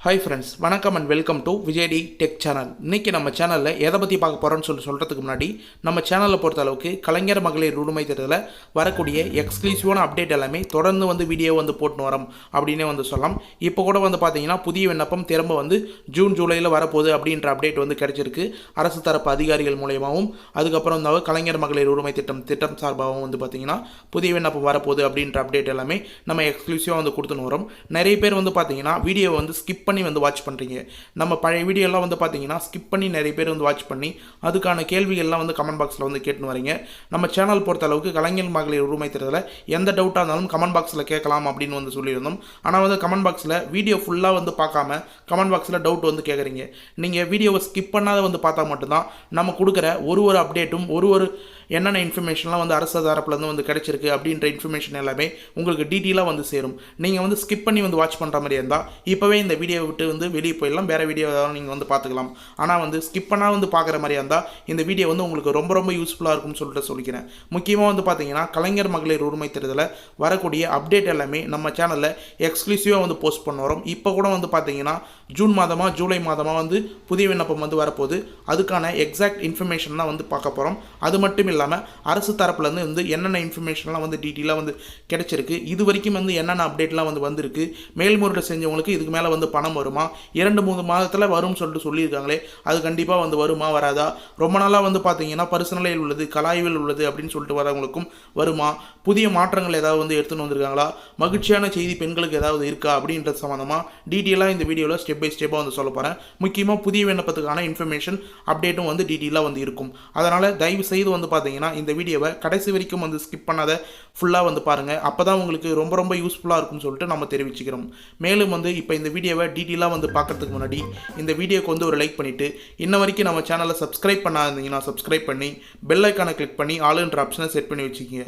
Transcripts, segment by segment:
Hi friends, வணக்கம் and welcome to விஜய்டி tech channel. இன்றைக்கி நம்ம சேனலில் எதை பற்றி பார்க்க போகிறோன்னு சொல்கிறதுக்கு முன்னாடி நம்ம சேனலில் பொறுத்த அளவுக்கு கலைஞர் மகளிர் உரிமை திட்டத்தில் வரக்கூடிய எக்ஸ்க்ளூசிவான அப்டேட் எல்லாமே தொடர்ந்து வீடியோ போட்டுன்னு வரோம் அப்படின்னே சொல்லலாம். இப்போ கூட பார்த்தீங்கன்னா புதிய விண்ணப்பம் திரும்ப ஜூன் ஜூலையில் வரப்போகுது அப்படின்ற அப்டேட் கிடைச்சிருக்கு. அரசு தரப்பு அதிகாரிகள் மூலயமாவும் அதுக்கப்புறம் கலைஞர் மகளிர் உரிமை திட்டம் சார்பாகவும் பார்த்தீங்கன்னா புதிய விண்ணப்பம் வரப்போகுது அப்படின்ற அப்டேட் எல்லாமே நம்ம எக்ஸ்க்ளூசிவாக கொடுத்துன்னு வரோம். நிறைய பேர் பார்த்தீங்கன்னா வீடியோ ஸ்கிப் பண்ணி வாட்ச் பண்ணுறீங்க. நம்ம பழைய வீடியோலாம் பார்த்தீங்கன்னா ஸ்கிப் பண்ணி நிறைய பேர் வாட்ச் பண்ணி அதுக்கான கேள்விகள்லாம் கமெண்ட் பாக்ஸில் கேட்டுன்னு வரீங்க. நம்ம சேனல் பொறுத்த அளவுக்கு கலைஞர் மகளிர் உரிமை திட்டத்தில் எந்த டவுட்டாக இருந்தாலும் கமெண்ட் பாக்ஸில் கேட்கலாம் அப்படின்னு சொல்லியிருந்தோம். ஆனால் கமெண்ட் பாக்ஸில் வீடியோ ஃபுல்லாக பார்க்காம கமெண்ட் பாக்ஸில் டவுட் கேட்குறீங்க. நீங்கள் வீடியோவை ஸ்கிப் பண்ணாத பார்த்தா மட்டும்தான் நம்ம கொடுக்குற ஒரு அப்டேட்டும் ஒரு என்னென்ன இன்ஃபர்மேஷன்லாம் அரசு தரப்புலேருந்து கிடைச்சிருக்கு அப்படின்ற இன்ஃபர்மேஷன் எல்லாமே உங்களுக்கு டீட்டெயிலாக சேரும். நீங்கள் ஸ்கிப் பண்ணி வாட்ச் பண்ணுற மாதிரி இருந்தால் இப்போவே இந்த வீடியோ விட்டு வெளியே போயிடலாம், வேறு வீடியோ ஏதாவது நீங்கள் பார்த்துக்கலாம். ஆனால் ஸ்கிப் பண்ணால் பார்க்குற மாதிரியா இருந்தால் இந்த வீடியோ உங்களுக்கு ரொம்ப யூஸ்ஃபுல்லாக இருக்கும்னு சொல்லிக்கிறேன். முக்கியமாக பார்த்தீங்கன்னா கலைஞர் மகளிர் உரிமை திட்டத்தில் வரக்கூடிய அப்டேட் எல்லாமே நம்ம சேனலில் எக்ஸ்க்ளூசிவாக போஸ்ட் பண்ண வரோம். இப்போ கூட பார்த்தீங்கன்னா ஜூன் மாதமாக ஜூலை மாதமாக புதிய விண்ணப்பம் வரப்போகுது. அதுக்கான எக்ஸாக்ட் இன்ஃபர்மேஷன் தான் பார்க்க போகிறோம். அது மட்டும் இல்லாமல் அரசு தரப்புலேருந்து என்னென்ன இன்ஃபர்மேஷன்லாம் டீட்டெயிலாக கிடைச்சிருக்கு, இது வரைக்கும் என்னென்ன அப்டேட்லாம் வந்திருக்கு, மேல்முறையீடு செஞ்சவங்களுக்கு இதுக்கு மேலே பணம் வருமா, 2-3 மாதத்தில் வரும்னு சொல்லியிருக்காங்களே, அது கண்டிப்பாக வருமா வராதா, ரொம்ப நாளாக பார்த்தீங்கன்னா பரிசீலனையில் உள்ளது, கலாய்வில் உள்ளது அப்படின்னு சொல்லிட்டு வரவங்களுக்கும் வருமா, புதிய மாற்றங்கள் ஏதாவது எடுத்துன்னு வந்திருக்காங்களா, மகிழ்ச்சியான செய்தி பெண்களுக்கு ஏதாவது இருக்கா அப்படின்றது சம்மந்தமாக டீட்டெயிலாக இந்த வீடியோவில் ஸ்டெப் பை ஸ்டெப்பாக சொல்ல போகிறேன். முக்கியமாக புதிய விண்ணப்பத்துக்கான இன்ஃபர்மேஷன் அப்டேட்டும் டீட்டெயிலாக இருக்கும். அதனால் தயவு செய்து பார்த்தீங்கன்னா இந்த வீடியோவை கடைசி வரைக்கும் ஸ்கிப் பண்ணாத ஃபுல்லாக பாருங்கள். அப்போ தான் உங்களுக்கு ரொம்ப யூஸ்ஃபுல்லாக இருக்கும்னு சொல்லிட்டு நம்ம தெரிவிச்சுக்கிறோம். மேலும் இப்போ இந்த வீடியோவை டீட்டெயிலாக பார்க்கறதுக்கு முன்னாடி இந்த வீடியோக்கு ஒரு லைக் பண்ணிவிட்டு இன்ன வரைக்கும் நம்ம சேனலை சப்ஸ்கிரைப் பண்ணாதீங்கன்னா சப்ஸ்கிரைப் பண்ணி பெல் ஐக்கானை கிளிக் பண்ணி ஆளுன்ற ஆப்ஷனை செட் பண்ணி வச்சுக்கிங்க.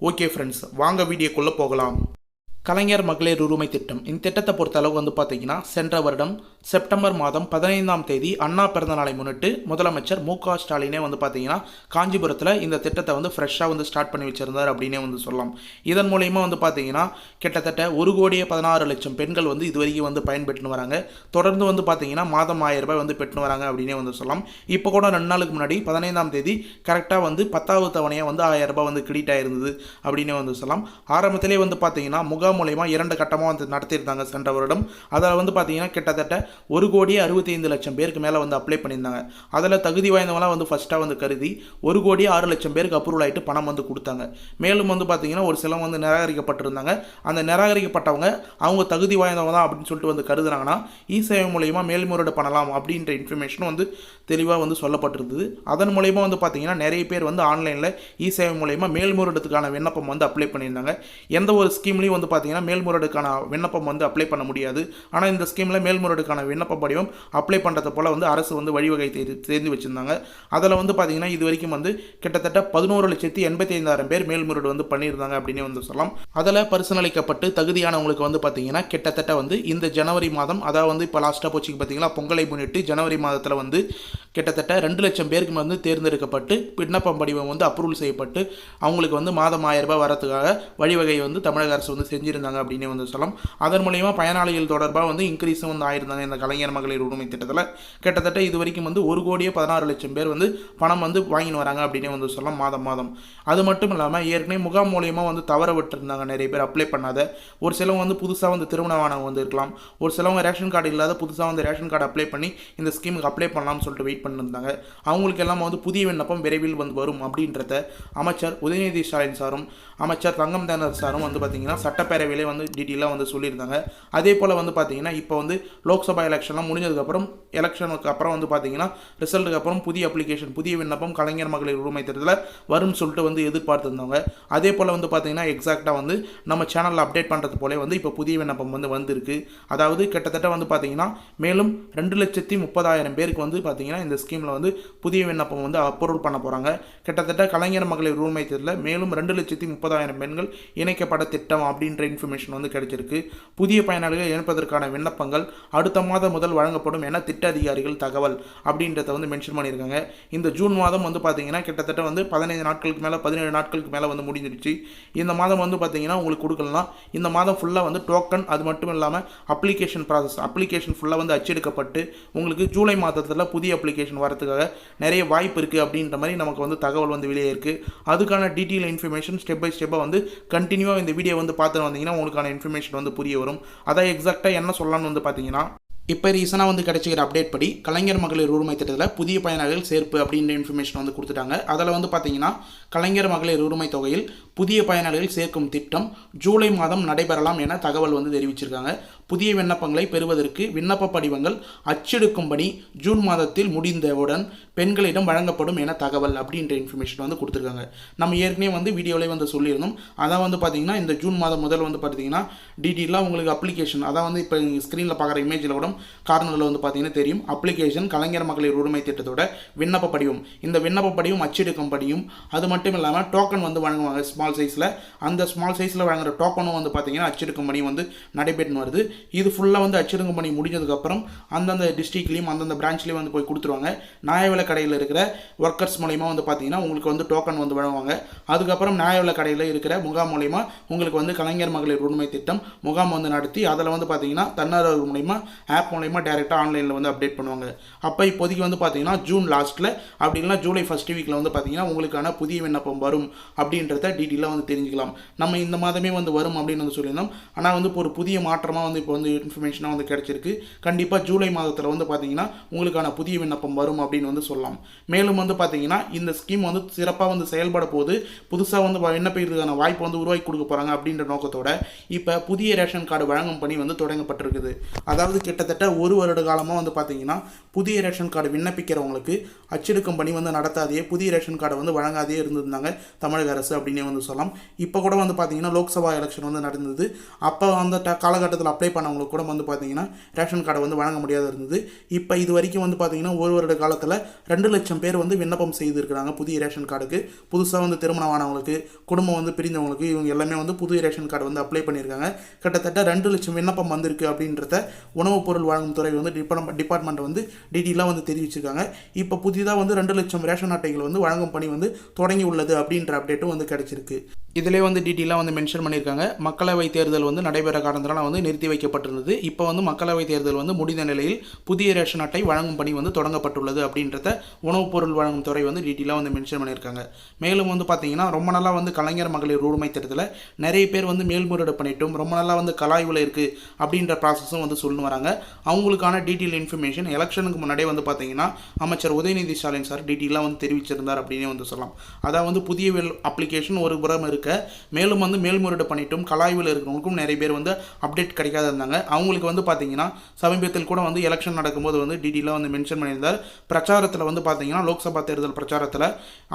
ஓகே ஃப்ரெண்ட்ஸ், வாங்க வீடியோக்குள்ளே போகலாம். கலைஞர் மகளிர் உரிமை திட்டம் இந்த திட்டத்தை பொறுத்த அளவு பார்த்தீங்கன்னா சென்ற வருடம் செப்டம்பர் மாதம் 15ஆம் தேதி அண்ணா பிறந்த நாளை முன்னிட்டு முதலமைச்சர் மு.க. ஸ்டாலினே பார்த்தீங்கன்னா காஞ்சிபுரத்தில் இந்த திட்டத்தை ஃப்ரெஷ்ஷாக ஸ்டார்ட் பண்ணி வச்சிருந்தார் அப்படின்னே சொல்லலாம். இதன் மூலயமா பார்த்தீங்கன்னா கிட்டத்தட்ட 1,16,00,000 பெண்கள் இது வரைக்கும் பயன்பெற்று வராங்க. தொடர்ந்து பார்த்தீங்கன்னா மாதம் 1000 ரூபாய் பெற்று வராங்க அப்படின்னே சொல்லலாம். இப்போ கூட 2 நாளுக்கு முன்னாடி 15ஆம் தேதி கரெக்டாக 10வது தவணையாக 1000 ரூபாய் கிரெடிட் ஆயிருந்தது அப்படின்னே சொல்லலாம். ஆரம்பத்திலே பார்த்தீங்கன்னா முகாம் மூலமா 2 கட்டமாக நடத்தியிருந்தாங்க சென்ற வருடம். அதில் பார்த்தீங்கன்னா கிட்டத்தட்ட 1,65,00,000 பேருக்கு மேலே அப்ளை பண்ணியிருந்தாங்க. அதில் தகுதி வாய்ந்தவங்களாம் ஃபஸ்ட்டாக கருதி 1,06,00,000 பேருக்கு அப்ரூவல் ஆகிட்டு பணம் கொடுத்தாங்க. மேலும் பார்த்தீங்கன்னா ஒரு சிலவங்க நிராகரிக்கப்பட்டிருந்தாங்க. அந்த நிராகரிக்கப்பட்டவங்க அவங்க தகுதி வாய்ந்தவங்க தான் அப்படின்னு சொல்லிட்டு கருதுனாங்கன்னா இ-சேவை மூலயமா மேல்முறையீடு பண்ணலாம் அப்படின்ற இன்ஃபர்மேஷன் தெளிவாக சொல்லப்பட்டிருந்தது. அதன் மூலயமா பார்த்தீங்கன்னா நிறைய பேர் ஆன்லைனில் இ-சேவை மூலயமா மேல்முறையீடுக்கான விண்ணப்பம் அப்ளை பண்ணியிருந்தாங்க. எந்த ஒரு ஸ்கீம்லையும் பார்த்தீங்கன்னா மேல்முறையீடுக்கான விண்ணப்பம் அப்ளை பண்ண முடியாது. ஆனால் இந்த ஸ்கீமில் மேல்முறையீடுக்கான விண்ணப்ப படிவம் அப்ளை பண்ணுறது போல் அரசு வழிவகை தெரிந்து வச்சுருந்தாங்க. அதில் பார்த்தீங்கன்னா இது வரைக்கும் கிட்டத்தட்ட 11,85,000 பேர் மேல்முறையீடு பண்ணியிருந்தாங்க அப்படின்னு சொல்லலாம். அதில் பரிசீலிக்கப்பட்டு தகுதியானவங்களுக்கு பார்த்தீங்கன்னா கிட்டத்தட்ட இந்த ஜனவரி மாதம், அதாவது இப்போ லாஸ்ட்டாக போச்சுக்கு பார்த்தீங்கன்னா பொங்கலை முன்னிட்டு ஜனவரி மாதத்தில் கிட்டத்தட்ட 2 லட்சம் பேருக்கு தேர்ந்தெடுக்கப்பட்டு விண்ணப்பம் படிவம் அப்ரூவல் செய்யப்பட்டு அவங்களுக்கு மாதம் 1000 ரூபாய் வரதுக்காக வழிவகை தமிழக அரசு செஞ்சுருந்தாங்க அப்படின்னு சொல்லலாம். அதன் மூலயமா பயனாளிகள் தொடர்பாக இன்க்ரீஸும் ஆயிருந்தாங்க. இந்த கலைஞர் மகளிர் உரிமை திட்டத்தில் கிட்டத்தட்ட இது வரைக்கும் 1,16,00,000 பேர் பணம் வாங்கின்னு வராங்க அப்படின்னு சொல்லலாம் மாதம். அது மட்டும் இல்லாமல் ஏற்கனவே முகாம் மூலயமா தவற விட்டுருந்தாங்க நிறைய பேர் அப்ளை பண்ணாத. ஒரு சிலவங்க புதுசாக திருமணமானவங்க இருக்கலாம். ஒரு சிலவங்க ரேஷன் கார்டு இல்லாத புதுசாக ரேஷன் கார்டு அப்ளை பண்ணி இந்த ஸ்கீமுக்கு அப்ளை பண்ணலாம்னு சொல்லிட்டு வெயிட் பண்ணியிருந்தாங்க. அவங்களுக்கு எல்லாம் புதிய விண்ணப்பம் விரைவில் வரும் அப்படின்றத அமைச்சர் உதயநிதி ஸ்டாலின் சாரும் அமைச்சர் தங்கம் தென்னரசு சாரும் பார்த்தீங்கன்னா சட்டப்பேரவையிலே டீட்டெயிலாக சொல்லியிருந்தாங்க. அதே போல் பார்த்தீங்கன்னா இப்போ லோக்சபா எலெக்ஷன்லாம் முடிஞ்சதுக்கப்புறம் எலெக்ஷனுக்கு அப்புறம் பார்த்தீங்கன்னா ரிசல்ட்டுக்கு அப்புறம் புதிய அப்ளிகேஷன் புதிய விண்ணப்பம் கலைஞர் மகளிர் உரிமை திட்டத்தில் வரும்னு சொல்லிட்டு எதிர்பார்த்துருந்தாங்க. அதே போல் பார்த்தீங்கன்னா எக்ஸாக்டாக நம்ம சேனலில் அப்டேட் பண்ணுறது போல இப்போ புதிய விண்ணப்பம் வந்திருக்கு. அதாவது கிட்டத்தட்ட பார்த்தீங்கன்னா மேலும் 2,30,000 பேருக்கு பார்த்தீங்கன்னா இந்த ஸ்கீமில் புதிய விண்ணப்பம் அப்ரூவல் பண்ண போகிறாங்க. கிட்டத்தட்ட கலைஞர் மகளிர் உரிமை திட்டத்தில் மேலும் 2,30,000 பெண்கள் இணைக்கப்பட திட்டம் அப்படின்ற இன்ஃபர்மேஷன் கிடைச்சிருக்கு. புதிய பயனாளிகள் இணைப்பதற்கான விண்ணப்பங்கள் அடுத்த மாதம் முதல் வழங்கப்படும் என திட்ட அதிகாரிகள் தகவல் அப்படின்றத வந்து மென்ஷன் பண்ணியிருக்காங்க. இந்த ஜூன் மாதம் வந்து பார்த்தீங்கன்னா கிட்டத்தட்ட வந்து 15 நாட்களுக்கு மேலே 17 நாட்களுக்கு மேலே வந்து முடிஞ்சிருச்சு. இந்த மாதம் வந்து பார்த்தீங்கன்னா உங்களுக்கு கொடுக்கலாம். இந்த மாதம் ஃபுல்லாக வந்து டோக்கன், அது மட்டும் இல்லாமல் அப்ளிகேஷன் ஃபுல்லாக வந்து அச்செடுக்கப்பட்டு உங்களுக்கு ஜூலை மாதத்தில் புதிய அப்ளிகேஷன் வரதுக்காக நிறைய வாய்ப்பு இருக்குது அப்படின்ற மாதிரி நமக்கு வந்து தகவல் வந்து வெளியே இருக்குது. அதுக்கான டீட்டெயில் இன்ஃபர்மேஷன் ஸ்டெப் பை ஸ்டெப்பாக வந்து கண்டினியூவாக இந்த வீடியோ வந்து பார்த்துட்டு வந்தீங்கன்னா உங்களுக்கான இன்ஃபர்மேஷன் வந்து புரிய வரும். அதான் எக்ஸாக்டாக என்ன சொல்லலாம்னு வந்து பார்த்தீங்கன்னா, இப்போ ரீசனாக வந்து கிடைச்சிக்கிற அப்டேட் படி கலைஞர் மகளிர் உரிமை திட்டத்தில் புதிய பயனாளிகள் சேர்ப்பு அப்படின்ற இன்ஃபர்மேஷன் வந்து கொடுத்துட்டாங்க. அதில் வந்து பார்த்தீங்கன்னா கலைஞர் மகளிர் உரிமை தொகையில் புதிய பயனாளிகள் சேர்க்கும் திட்டம் ஜூலை மாதம் நடைபெறலாம் என தகவல் வந்து தெரிவிச்சிருக்காங்க. புதிய விண்ணப்பங்களை பெறுவதற்கு விண்ணப்ப படிவங்கள் அச்செடுக்கும் பணி ஜூன் மாதத்தில் முடிந்தவுடன் பெண்களிடம் வழங்கப்படும் என தகவல் அப்படின்ற இன்ஃபர்மேஷன் வந்து கொடுத்துருக்காங்க. நம்ம ஏற்கனவே வந்து வீடியோவிலே வந்து சொல்லியிருந்தோம். அதான் வந்து பார்த்தீங்கன்னா இந்த ஜூன் மாதம் முதல் வந்து பார்த்தீங்கன்னா டீட்டெயிலாக உங்களுக்கு அப்ளிகேஷன், அதான் வந்து இப்போ ஸ்க்ரீனில் பார்க்குற இமேஜில் கூட கார்னரில் வந்து பார்த்தீங்கன்னா தெரியும். அப்ளிகேஷன் கலைஞர் மகளிர் உரிமை திட்டத்தோட விண்ணப்ப படிவம், இந்த விண்ணப்ப படிவம் அச்செடுக்கும் படியும், அது மட்டும் இல்லாமல் டோக்கன் வந்து வழங்குவாங்க ஸ்மால் சைஸில். அந்த ஸ்மால் சைஸில் வழங்குற டோக்கனும் வந்து பார்த்தீங்கன்னா அச்செடுக்கும் பணி வந்து நடைபெற்று வருது. இது ஃபுல்லாக வந்து அச்செடுக்கும் பணி முடிஞ்சதுக்கப்புறம் அந்தந்த டிஸ்ட்ரிக்ட்லேயும் அந்தந்த பிரான்ச்லேயும் வந்து போய் கொடுத்துருவாங்க. நியாய விலை கடையில் இருக்கிற ஒர்க்கர்ஸ் மூலயமா வந்து பார்த்தீங்கன்னா உங்களுக்கு வந்து டோக்கன் வந்து வழங்குவாங்க. அதுக்கப்புறம் நியாய விலை கடையில் இருக்கிற முகாம் மூலயமா உங்களுக்கு வந்து கலைஞர் மகளிர் உரிமை திட்டம் முகாம் வந்து நடத்தி அதில் வந்து பார்த்தீங்கன்னா தன்னார்வலர் மூலயமா ஆப் மூலயமா டேரெக்டாக ஆன்லைனில் வந்து அப்டேட் பண்ணுவாங்க. அப்போ இப்போதைக்கு வந்து பார்த்தீங்கன்னா ஜூன் லாஸ்ட்டில் அப்படி இல்லைனா ஜூலை ஃபர்ஸ்ட் வீக்கில் வந்து பார்த்தீங்கன்னா உங்களுக்கான புதிய விண்ணப்பம் வரும் அப்படின்றத டீட்டெயிலாக வந்து தெரிஞ்சுக்கலாம். நம்ம இந்த மாதமே வந்து வரும் அப்படின்னு வந்து சொல்லியிருந்தோம். ஆனால் வந்து இப்போ ஒரு புதிய மாற்றமாக வந்து இப்போ வந்து இன்ஃபர்மேஷனாக வந்து கிடைச்சிருக்கு. கண்டிப்பாக ஜூலை மாதத்தில் வந்து பார்த்தீங்கன்னா உங்களுக்கான புதிய விண்ணப்பம் வரும் அப்படின்னு வந்து சொல்லலாம். மேலும் வந்து பார்த்தீங்கன்னா இந்த ஸ்கீம் வந்து சிறப்பாக வந்து செயல்பட போது புதுசாக வந்து விண்ணப்பிக்கிறதுக்கான வாய்ப்பு வந்து உருவாக்கி கொடுக்க போகிறாங்க அப்படின்ற நோக்கத்தோட இப்போ புதிய ரேஷன் கார்டு வழங்கும் பணி வந்து தொடங்கப்பட்டிருக்குது. அதாவது கிட்டத்தட்ட ஒரு வருட காலமாக வந்து பார்த்தீங்கன்னா புதிய ரேஷன் கார்டு விண்ணப்பிக்கிறவங்களுக்கு அச்செடுக்கும் பணி வந்து நடத்தாதே, புதிய ரேஷன் கார்டை வந்து வழங்காதே இருந்திருந்தாங்க தமிழக அரசு அப்படின்னே வந்து சொல்லலாம். இப்போ கூட வந்து பார்த்தீங்கன்னா லோக்சபா எலெக்ஷன் வந்து நடந்தது. அப்போ அந்த காலகட்டத்தில் அப்ளை பண்ணவங்களுக்கு கூட வந்து பார்த்தீங்கன்னா ரேஷன் கார்டை வந்து வழங்க முடியாத இருந்தது. இப்போ இது வரைக்கும் வந்து பார்த்தீங்கன்னா ஒரு வருட காலத்தில் 2 லட்சம் பேர் வந்து விண்ணப்பம் செய்திருக்கிறாங்க புதிய ரேஷன் கார்டுக்கு. புதுசாக வந்து திருமணமானவங்களுக்கு, குடும்பம் வந்து பிரிந்தவங்களுக்கு, இவங்க எல்லாமே வந்து புதிய ரேஷன் கார்டு வந்து அப்ளை பண்ணியிருக்காங்க. கிட்டத்தட்ட 2 லட்சம் விண்ணப்பம் வந்திருக்கு அப்படின்றத உணவுப் பொருள் வழங்கும் துறை வந்து டிபார்ட்மெண்ட் வந்து டீட்டெயிலாக வந்து தெரிவிச்சிருக்காங்க. இப்போ புதிதாக வந்து 2 லட்சம் ரேஷன் அட்டைகள் வந்து வழங்கும் பணி வந்து தொடங்கி உள்ளது அப்படின்ற அப்டேட்டும் வந்து கிடைச்சிருக்கு. இதிலே வந்து டீட்டெயிலாக வந்து மென்ஷன் பண்ணியிருக்காங்க. மக்களவை தேர்தல் வந்து நடைபெற காரணத்தினால வந்து நிறுத்தி வைக்கப்பட்டிருந்தது. இப்போ வந்து மக்களவை தேர்தல் வந்து முடிந்த நிலையில் புதிய ரேஷன் அட்டை வழங்கும் பணி வந்து தொடங்கப்பட்டுள்ளது அப்படின்றத உணவுப் பொருள் வழங்கும் துறை வந்து டீட்டெயிலாக வந்து மென்ஷன் பண்ணியிருக்காங்க. மேலும் வந்து பார்த்தீங்கன்னா ரொம்ப நாளாக வந்து கலைஞர் மகளிர் உரிமை திட்டத்தில் நிறைய பேர் வந்து மேல்முறையீடு பண்ணிட்டும் ரொம்ப நாளாக வந்து கலாய்வில் இருக்குது அப்படின்ற ப்ராசஸும் வந்து சொல்லி வராங்க. அவங்களுக்கான டீட்டெயில் இன்ஃபர்மேஷன் எலெக்ஷனுக்கு முன்னாடியே வந்து பார்த்தீங்கன்னா அமைச்சர் உதயநிதி ஸ்டாலின் சார் டீட்டெயிலாக வந்து தெரிவிச்சிருந்தார் அப்படின்னே வந்து சொல்லலாம். அதாவது வந்து புதிய அப்ளிகேஷன் ஒரு புறம் இருக்க, மேலும் வந்து மேல்முறையீடு பண்ணிட்டும் கலாய்வில் இருக்கிறவங்களுக்கும் நிறைய பேர் வந்து அப்டேட் கிடைக்காத இருந்தாங்க. அவங்களுக்கு வந்து பார்த்தீங்கன்னா சமீபத்தில் கூட வந்து எலெக்ஷன் நடக்கும்போது வந்து டீட்டெயிலாக வந்து மென்ஷன் பண்ணியிருந்தார். பிரச்சாரத்தில் வந்து பார்த்தீங்கன்னா லோக்சபா தேர்தல் பிரச்சாரத்தில்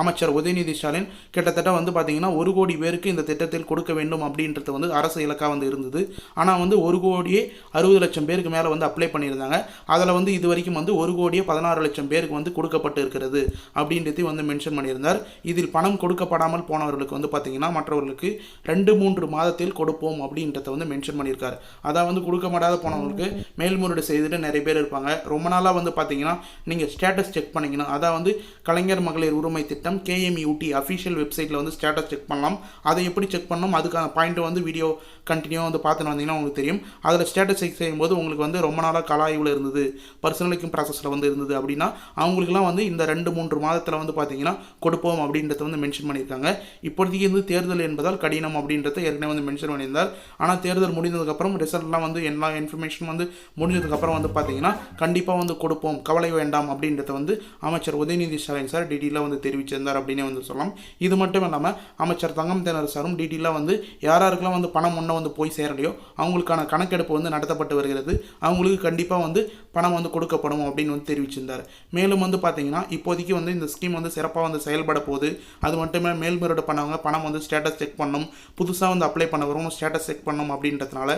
அமைச்சர் உதயநிதி ஸ்டாலின் கிட்டத்தட்ட வந்து பார்த்தீங்கன்னா 1 கோடி பேருக்கு இந்த திட்டத்தில் கொடுக்க வேண்டும் அப்படின்றது வந்து அரசு இலக்காக வந்து இருந்தது. ஆனால் வந்து 1,60,00,000 பேருக்கு மேலே வந்து அப்ளை பண்ணியிருந்தாங்க. அதில் வந்து இது வரைக்கும் வந்து 1,16,00,000 பேருக்கு வந்து கொடுக்கப்பட்டு இருக்கிறது அப்படின்றதையும் வந்து மென்ஷன் பண்ணியிருந்தார். இதில் பணம் கொடுக்கப்படாமல் போனவர்களுக்கு வந்து பார்த்தீங்கன்னா மற்றவர்களுக்கு 2-3 மாதத்தில் கொடுப்போம் அப்படின்றத வந்து மென்ஷன் பண்ணியிருக்காரு. அதான் வந்து கொடுக்கப்படாத போனவங்களுக்கு மேல்முறையீடு செய்துட்டு நிறைய பேர் இருப்பாங்க. ரொம்ப நாளாக வந்து பார்த்தீங்கன்னா நீங்கள் ஸ்டேட்டஸ் செக் பண்ணிங்கன்னா, அதான் வந்து கலைஞர் மகளிர் உரிமை திட்டம் KMUT அஃபிஷியல் வெப்சைட்டில் வந்து ஸ்டேட்டஸ் செக் பண்ணலாம். அதை எப்படி செக் பண்ணணும் அதுக்கான பாயிண்ட் வந்து வீடியோ கண்டினியூவாக வந்து பார்த்துன்னு வந்தீங்கன்னா உங்களுக்கு தெரியும். அதில் ஸ்டேட்டஸ் செக் செய்யும்போது உங்களுக்கு வந்து ரொம்ப நாளாக கலாய்வில் இருந்தது, பர்சனலிக்கும் ப்ராசஸில் வந்து இருந்தது அப்படின்னா அவங்களுக்குலாம் வந்து இந்த 2-3 மாதத்தில் வந்து பார்த்தீங்கன்னா கொடுப்போம் அப்படின்றத வந்து மென்ஷன் பண்ணியிருக்காங்க. இப்போதைக்கு வந்து தேர்தல் என்பதால் கடினம் அப்படின்றத ஏற்கனவே வந்து மென்ஷன் பண்ணியிருந்தார். ஆனால் தேர்தல் முடிந்ததுக்கப்புறம் ரிசல்ட்லாம் வந்து எல்லா இன்ஃபர்மேஷன் வந்து முடிஞ்சதுக்கப்புறம் வந்து பார்த்தீங்கன்னா கண்டிப்பாக வந்து கொடுப்போம், கவலை வேண்டாம் அப்படின்றத வந்து அமைச்சர் உதயநிதி ஸ்டாலின் சார் டீட்டெயிலாக வந்து தெரிவிச்சிருந்தார் அப்படின்னே வந்து சொல்லலாம். இது மட்டும் இல்லாமல் அமைச்சர் தங்கம் தென்னரசு சாரும் டீட்டெயிலாக வந்து யாராருக்கெல்லாம் வந்து பணம் முன்னே வந்து போய் சேரலையோ அவங்களுக்கான கணக்கெடுப்பு வந்து நடத்தப்பட்டு வருகிறது, அவங்களுக்கு கண்டிப்பாக வந்து பணம் வந்து கொடுக்கப்படும் அப்படின்னு வந்து தெரிவிச்சிருந்தார். மேலும் வந்து பார்த்தீங்கன்னா இப்போதைக்கு வந்து இந்த ஸ்கீம் வந்து சிறப்பாக வந்து செயல்பட போகுது. அது மட்டுமே மேல்முறையீடு பண்ணவங்க பணம் வந்து ஸ்டேட்டஸ் செக் பண்ணணும், புதுசாக வந்து அப்ளை பண்ண வரவங்க ஸ்டேட்டஸ் செக் பண்ணணும் அப்படின்றதுனால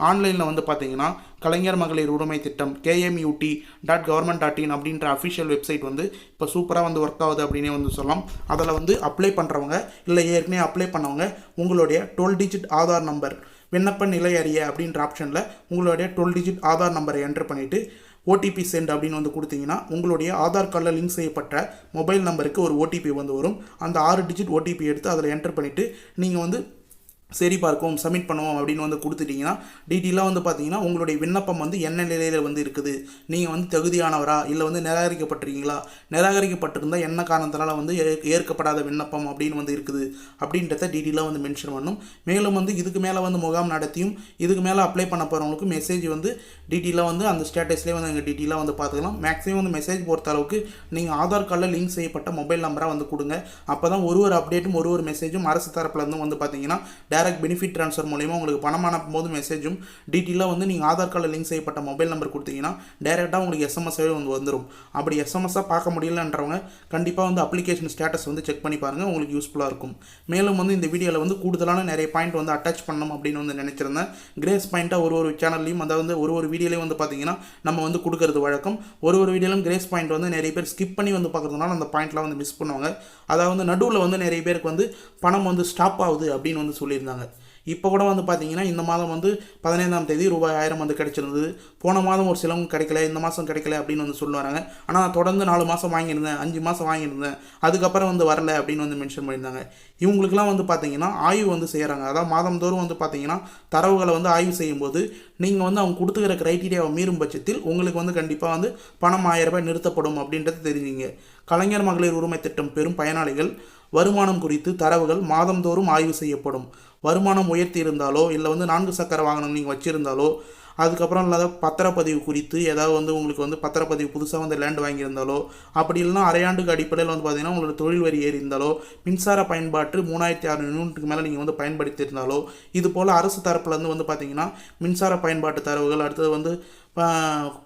ஆன்லைனில் வந்து பார்த்தீங்கன்னா கலைஞர் மகளிர் உரிமை திட்டம் KMUT.government.in அப்படின்ற அஃபிஷியல் வெப்சைட் வந்து இப்போ சூப்பராக வந்து ஒர்க் ஆகுது அப்படின்னே வந்து சொல்லலாம். அதில் வந்து அப்ளை பண்ணுறவங்க இல்லை ஏற்கனவே அப்ளை பண்ணவங்க உங்களுடைய 12 டிஜிட் ஆதார் நம்பர் விண்ணப்ப நிலை அறிய அப்படின்ற ஆப்ஷனில் உங்களுடைய 12 டிஜிட் ஆதார் நம்பரை என்டர் பண்ணிவிட்டு ஓடிபி சென்ட் அப்படின்னு வந்து கொடுத்தீங்கன்னா உங்களுடைய ஆதார் கார்டில் லிங்க் செய்யப்பட்ட மொபைல் நம்பருக்கு ஒரு ஓடிபி வந்து வரும். அந்த 6 டிஜிட் ஓடிபி எடுத்து அதில் என்டர் பண்ணிவிட்டு நீங்கள் வந்து சரி பார்க்கும் சப்மிட் பண்ணுவோம் அப்படின்னு வந்து கொடுத்துட்டிங்கன்னா டீட்டெயிலாக வந்து பார்த்தீங்கன்னா உங்களுடைய விண்ணப்பம் வந்து என்ன நிலையில் வந்து இருக்குது, நீங்கள் வந்து தகுதியானவரா இல்லை வந்து நிராகரிக்கப்பட்டிருக்கீங்களா, நிராகரிக்கப்பட்டிருந்தால் என்ன காரணத்தினால வந்து ஏற்கப்படாத விண்ணப்பம் அப்படின்னு வந்து இருக்குது அப்படின்றத டீட்டெயிலாக வந்து மென்ஷன் பண்ணும். மேலும் வந்து இதுக்கு மேலே வந்து முகாம் நடத்தியும் இதுக்கு மேலே அப்ளை பண்ண போகிறவங்களுக்கு மெசேஜ் வந்து டீட்டெயிலாக வந்து அந்த ஸ்டேட்டஸ்லேயே வந்து எங்கள் டீட்டெயிலாக வந்து பார்த்துக்கலாம். மேக்ஸிமம் வந்து மெசேஜ் பொறுத்த அளவுக்கு நீங்கள் ஆதார் கார்டில் லிங்க் செய்யப்பட்ட மொபைல் நம்பராக வந்து கொடுங்க. அப்போ தான் ஒரு அப்டேட்டும் ஒரு மெசேஜும் அரசு தரப்புலேருந்து வந்து பார்த்தீங்கன்னா டைரக்ட் பெனிஃபிட் ட்ரான்ஸ்ஃபர் மூலமா உங்களுக்கு பணம் அனுப்பும்போது மெசேஜும் டீட்டெயிலாக வந்து நீங்கள் ஆதார் கார்டில் லிங்க் செய்யப்பட்ட மொபைல் நம்பர் கொடுத்தீங்கன்னா டைரெக்டாக உங்களுக்கு எஸ்எம்எஸ்ஸாகவே வந்து வந்துடும். அப்படி எஸ்எம்எஸ்ஸாக பார்க்க முடியலன்றவங்க கண்டிப்பாக வந்து அப்ளிகேஷன் ஸ்டேட்டஸ் வந்து செக் பண்ணி பாருங்கள், உங்களுக்கு யூஸ்ஃபுல்லாக இருக்கும். மேலும் வந்து இந்த வீடியோவில் வந்து கூடுதலான நிறைய பாயிண்ட் வந்து அட்டாச் பண்ணணும் அப்படின்னு வந்து நினச்சிருந்தேன். கிரேஸ் பாயிண்ட்டாக ஒரு சேனல்லையும் அதாவது ஒரு வீடியோலையும் வந்து பார்த்தீங்கன்னா நம்ம வந்து கொடுக்கறது வழக்கம். ஒரு வீடியோலையும் கிரேஸ் பாயிண்ட் வந்து நிறைய பேர் ஸ்கிப் பண்ணி வந்து பார்க்குறதுனால அந்த பாயிண்ட்லாம் வந்து மிஸ் பண்ணுவாங்க. அதாவது நடுவில் வந்து நிறைய பேருக்கு வந்து பணம் வந்து ஸ்டாப் ஆகுது அப்படின்னு வந்து சொல்லியிருந்தாங்க. இப்போ கூட வந்து பார்த்தீங்கன்னா இந்த மாதம் வந்து 15ஆம் தேதி ரூபாய் 1000 வந்து கிடைச்சிருந்தது. போன மாதம் ஒரு சிலவங்க கிடைக்கல, இந்த மாதம் கிடைக்கல அப்படின்னு வந்து சொல்லுவாங்க. ஆனால் நான் தொடர்ந்து 4 மாதம் வாங்கியிருந்தேன், 5 மாதம் வாங்கியிருந்தேன், அதுக்கப்புறம் வந்து வரல அப்படின்னு வந்து மென்ஷன் பண்ணியிருந்தாங்க. இவங்களுக்குலாம் வந்து பார்த்தீங்கன்னா ஆய்வு வந்து செய்கிறாங்க. அதாவது மாதந்தோறும் வந்து பார்த்தீங்கன்னா தரவுகளை வந்து ஆய்வு செய்யும்போது நீங்கள் வந்து அவங்க கொடுத்துக்கிற க்ரைட்டீரியாவை மீறும் பட்சத்தில் உங்களுக்கு வந்து கண்டிப்பாக வந்து பணம் 1000 ரூபாய் நிறுத்தப்படும் அப்படின்றது தெரிஞ்சுங்க. கலைஞர் மகளிர் உரிமை திட்டம் பெறும் பயனாளிகள் வருமானம் குறித்து தரவுகள் மாதந்தோறும் ஆய்வு செய்யப்படும். வருமானம் உயர்த்தி இருந்தாலோ இல்லை வந்து 4 சக்கர வாகனம் நீங்கள் வச்சுருந்தாலோ, அதுக்கப்புறம் இல்லாத பத்திரப்பதிவு குறித்து ஏதாவது வந்து உங்களுக்கு வந்து பத்திரப்பதிவு புதுசாக வந்து லேண்ட் வாங்கியிருந்தாலோ, அப்படி இல்லைனா அரையாண்டுக்கு அடிப்படையில் வந்து பார்த்தீங்கன்னா உங்களோட தொழில் வரி ஏறி இருந்தாலோ, மின்சார பயன்பாட்டு 3600 யூனிட்டுக்கு மேலே நீங்கள் வந்து பயன்படுத்தியிருந்தாலோ, இது போல் அரசு தரப்புலேருந்து வந்து பார்த்தீங்கன்னா மின்சார பயன்பாட்டு தரவுகள், அடுத்தது வந்து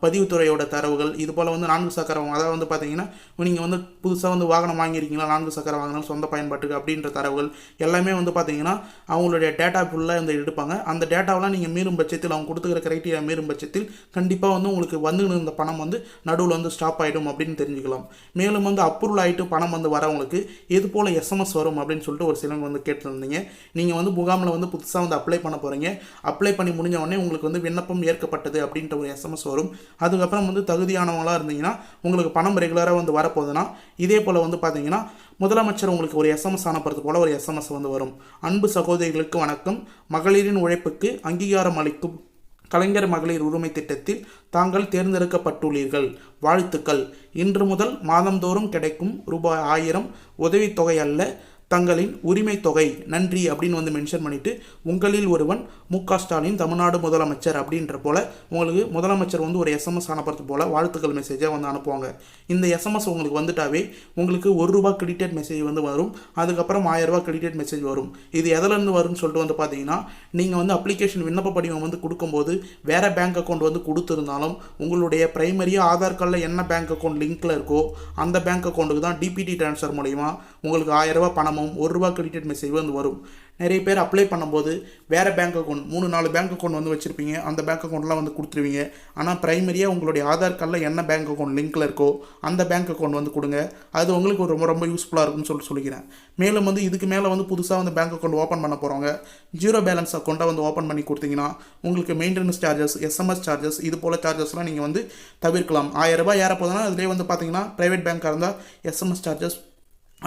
பதிவுத்துறையோட தரவுகள், இது போல் வந்து 4 சக்கர அதாவது வந்து பார்த்தீங்கன்னா நீங்கள் வந்து புதுசாக வந்து வாகனம் வாங்கியிருக்கீங்களா, 4 சக்கர வாகனம் சொந்த பயன்பாட்டுக்கு அப்படின்ற தரவுகள் எல்லாமே வந்து பார்த்தீங்கன்னா அவங்களுடைய டேட்டா ஃபுல்லாக வந்து எடுப்பாங்க. அந்த டேட்டாவெலாம் நீங்கள் மீறும் பட்சத்தில் அவங்க கொடுத்துக்கிற க்ரைட்டீரியா மீறும் பட்சத்தில் கண்டிப்பாக வந்து உங்களுக்கு வந்து இருந்த பணம் வந்து நடுவில் வந்து ஸ்டாப் ஆகிடும் அப்படின்னு தெரிஞ்சுக்கலாம். மேலும் வந்து அப்ரூவல் ஆகிட்டு பணம் வந்து வரவங்களுக்கு எது போல் எஸ்எம்எஸ் வரும் அப்படின்னு சொல்லிட்டு ஒரு சிலவங்க வந்து கேட்டிருந்தீங்க. நீங்கள் வந்து முகாமில் வந்து புதுசாக வந்து அப்ளை பண்ண போகிறீங்க. அப்ளை பண்ணி முடிஞ்ச உடனே உங்களுக்கு வந்து விண்ணப்பம் ஏற்கப்பட்டது அப்படின்ற ஒரு எஸ்எம்எஸ் வரும். அதுக்கப்புறம் வந்து தகுதியானவங்களாக இருந்தீங்கன்னா உங்களுக்கு பணம் ரெகுலராக வந்து வரப்போகுதுன்னா இதே போல் வந்து பார்த்தீங்கன்னா முதலமைச்சர் உங்களுக்கு ஒரு எஸ்எம்எஸ் அனுப்புறது போல் ஒரு எஸ்எம்எஸ் வந்து வரும். அன்பு சகோதரிகளுக்கு வணக்கம். மகளிரின் உழைப்புக்கு அங்கீகாரம் அளிக்கும் கலைஞர் மகளிர் உரிமை திட்டத்தில் தாங்கள் தேர்ந்தெடுக்கப்பட்டுள்ளீர்கள், வாழ்த்துக்கள். இன்று முதல் மாதந்தோறும் கிடைக்கும் ரூபாய் 1000 உதவித்தொகை அல்ல, தங்களின் உரிமை தொகை, நன்றி அப்படின்னு வந்து மென்ஷன் பண்ணிவிட்டு உங்களில் ஒருவன் மு.க. ஸ்டாலின் தமிழ்நாடு முதலமைச்சர் அப்படின்ற போல் உங்களுக்கு முதலமைச்சர் வந்து ஒரு எஸ்எம்எஸ் அனுப்புறது போல் வாழ்த்துக்கள் மெசேஜாக வந்து அனுப்புவாங்க. இந்த எஸ்எம்எஸ் உங்களுக்கு வந்துட்டாவே உங்களுக்கு ₹1 கிரெடிட்டட் மெசேஜ் வந்து வரும். அதுக்கப்புறம் 1000 ரூபாய் கிரெடிட்டட் மெசேஜ் வரும். இது எதிலேருந்து வரும்னு சொல்லிட்டு வந்து பார்த்தீங்கன்னா நீங்கள் வந்து அப்ளிகேஷன் விண்ணப்ப படிவம் வந்து கொடுக்கும்போது வேறு பேங்க் அக்கௌண்ட் வந்து கொடுத்துருந்தாலும் உங்களுடைய பிரைமரியாக ஆதார் கார்டில் என்ன பேங்க் அக்கௌண்ட் லிங்க்கில் இருக்கோ அந்த பேங்க் அக்கௌண்ட்டுக்கு தான் டிபிடி ட்ரான்ஸ்ஃபர் மூலிமா உங்களுக்கு 1000 ரூபாய் பணமும் ₹1 கிரெடிட்டட் மெசேஜ் வந்து வரும். நிறைய பேர் அப்ளை பண்ணும்போது வேறு பேங்க் அக்கௌண்ட் 3-4 பேங்க் அக்கௌண்ட் வந்து வச்சுருப்பீங்க. அந்த பேங்க் அக்கௌண்ட்லாம் வந்து கொடுத்துருவீங்க. ஆனால் ப்ரைமரியாக உங்களுடைய ஆதார் கார்டில் என்ன பேங்க் அக்கௌண்ட் லிங்க்கில் இருக்கோ அந்த பேங்க் அக்கௌண்ட் வந்து கொடுங்க. அது உங்களுக்கு ரொம்ப ரொம்ப யூஸ்ஃபுல்லாக இருக்குன்னு சொல்லிக்கிறேன். மேலும் வந்து இதுக்கு மேலே வந்து புதுசாக வந்து பேங்க் அக்கௌண்ட் ஓப்பன் பண்ண போகிறவங்க 0 பேலன்ஸ் அக்கௌண்ட்டை வந்து ஓப்பன் பண்ணி கொடுத்தீங்கன்னா உங்களுக்கு மெயின்டெனன்ஸ் சார்ஜஸ், எஸ்எம்எஸ் சார்ஜஸ், இது போல் சார்ஜஸ்லாம் நீங்கள் வந்து தவிர்க்கலாம். 1000 ரூபாய் ஏற போதுன்னா அதிலே வந்து பார்த்தீங்கன்னா ப்ரைவேட் பேங்காக இருந்தால் எஸ்எம்எஸ் சார்ஜஸ்,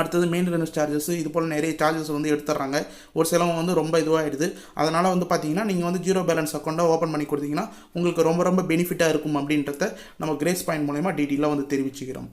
அடுத்தது மெயின்டெனன்ஸ் சார்ஜஸ், இது போல் நிறைய சார்ஜஸ் வந்து எடுத்துடுறாங்க. ஒரு சிலவங்க வந்து ரொம்ப இதுவாகிடுது. அதனால் வந்து பார்த்தீங்கன்னா நீங்கள் வந்து 0 பேலன்ஸ் அக்கௌண்ட்டை ஓப்பன் பண்ணி கொடுத்தீங்கன்னா உங்களுக்கு ரொம்ப ரொம்ப பெனிஃபிட்டாக இருக்கும் அப்படின்றத நம்ம கிரேஸ் பாயிண்ட் மூலமா டீட்டெயிலாக வந்து தெரிவிச்சுக்கிறோம்.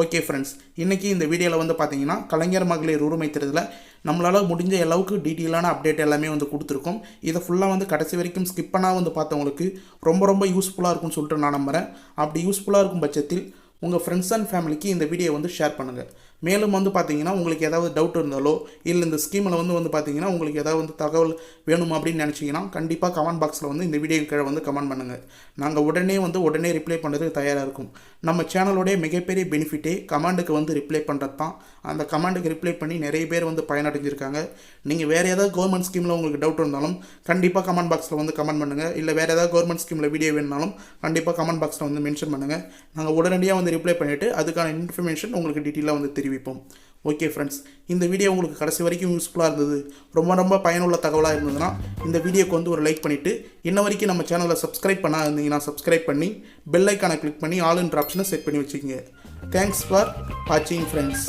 ஓகே ஃப்ரெண்ட்ஸ், இன்றைக்கி இந்த வீடியோவில் வந்து பார்த்தீங்கன்னா கலைஞர் மகளிர் உரிமை திட்டத்தில் நம்மளால் முடிஞ்ச அளவுக்கு டீட்டெயிலான அப்டேட் எல்லாமே வந்து கொடுத்துருக்கோம். இதை ஃபுல்லாக வந்து கடைசி வரைக்கும் ஸ்கிப் பண்ணால் வந்து பார்த்தவங்களுக்கு ரொம்ப ரொம்ப யூஸ்ஃபுல்லாக இருக்கும்னு சொல்லிட்டு நான் நம்புகிறேன். அப்படி யூஸ்ஃபுல்லாக இருக்கும் பட்சத்தில் உங்கள் ஃப்ரெண்ட்ஸ் அண்ட் ஃபேமிலிக்கு இந்த வீடியோ வந்து ஷேர் பண்ணுங்கள். மேலும் வந்து பார்த்தீங்கன்னா உங்களுக்கு ஏதாவது டவுட் இருந்தாலோ இல்லை இந்த ஸ்கீமில் வந்து பார்த்தீங்கன்னா உங்களுக்கு ஏதாவது வந்து தகவல் வேணும் அப்படின்னு நினச்சிங்கன்னா கண்டிப்பாக கமெண்ட் பாக்ஸில் வந்து இந்த வீடியோ கீழே வந்து கமெண்ட் பண்ணுங்கள். நாங்கள் உடனே ரிப்ளை பண்ணுறதுக்கு தயாராக இருக்கும். நம்ம சேனலோடைய மிகப்பெரிய பெனிஃபிட்டே கமெண்டுக்கு வந்து ரிப்ளை பண்ணுறது தான். அந்த கமெண்டுக்கு ரிப்ளை பண்ணி நிறைய பேர் வந்து பயனடைஞ்சிருக்காங்க. நீங்கள் வேறு ஏதாவது கவர்மெண்ட் ஸ்கீமில் உங்களுக்கு டவுட் இருந்தாலும் கண்டிப்பாக கமெண்ட் பாக்ஸில் வந்து கமெண்ட் பண்ணுங்கள். இல்லை வேறு ஏதாவது கவர்மெண்ட் ஸ்கீமில் வீடியோ வேணுனாலும் கண்டிப்பாக கமெண்ட் பாக்ஸில் வந்து மென்ஷன் பண்ணுங்கள். நாங்கள் உடனடியாக வந்து ரிப்ளை பண்ணிவிட்டு அதுக்கான இன்ஃபர்மேஷன் உங்களுக்கு டீட்டெயிலாக வந்து தெரிவிப்போம். ஓகே ஃப்ரெண்ட்ஸ், இந்த வீடியோ உங்களுக்கு கடைசி வரைக்கும் யூஸ்ஃபுல்லாக இருந்தது, ரொம்ப பயனுள்ள தகவலாக இருந்ததுன்னா இந்த வீடியோக்கு வந்து ஒரு லைக் பண்ணிவிட்டு இன்ன வரைக்கும் நம்ம சேனலை சப்ஸ்கிரைப் பண்ணா இருந்தீங்கன்னா சப்ஸ்கிரைப் பண்ணி பெல் ஐக்கானை கிளிக் பண்ணி ஆல் என்ற ஆப்ஷனை செட் பண்ணி வச்சுக்கோங்க. தேங்க்ஸ் ஃபார் வாட்சிங் ஃப்ரெண்ட்ஸ்.